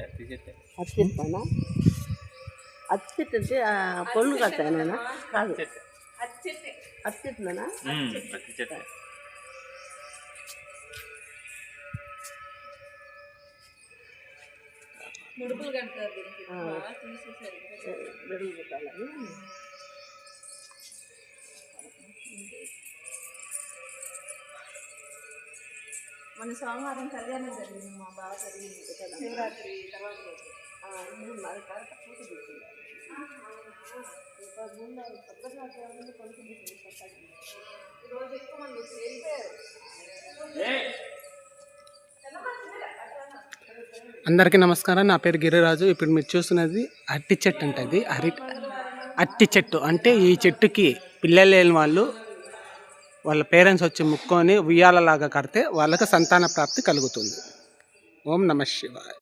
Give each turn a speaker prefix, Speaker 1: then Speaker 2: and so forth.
Speaker 1: అత్తి
Speaker 2: చెట్టనా? అత్తి చెట్టు అంటే పళ్ళు కట్టానా? కాదు, అత్తి చెట్టునా?
Speaker 3: ముడుపులు కడతారు
Speaker 2: బెడుగు పెట్టాలని.
Speaker 3: మన సోమవారం కళ్యాణం జరిగింది, మా బావ జరిగింది శివరాత్రి తర్వాత రోజు. ఈరోజు ఎక్కువ మంది వచ్చి వెళ్ళిపోయారు.
Speaker 4: అందరికీ నమస్కారం. నా పేరు గిరిరాజు. ఇప్పుడు మీరు చూస్తున్నది అట్టి చెట్టు అంటది. అట్టి చెట్టు అంటే ఈ చెట్టుకి పిల్లలు లేని వాళ్ళు వాళ్ళ పేరెంట్స్ వచ్చి ముక్కొని ఉయ్యాలలాగా కడితే వాళ్ళకి సంతాన ప్రాప్తి కలుగుతుంది. ఓం నమః శివాయ.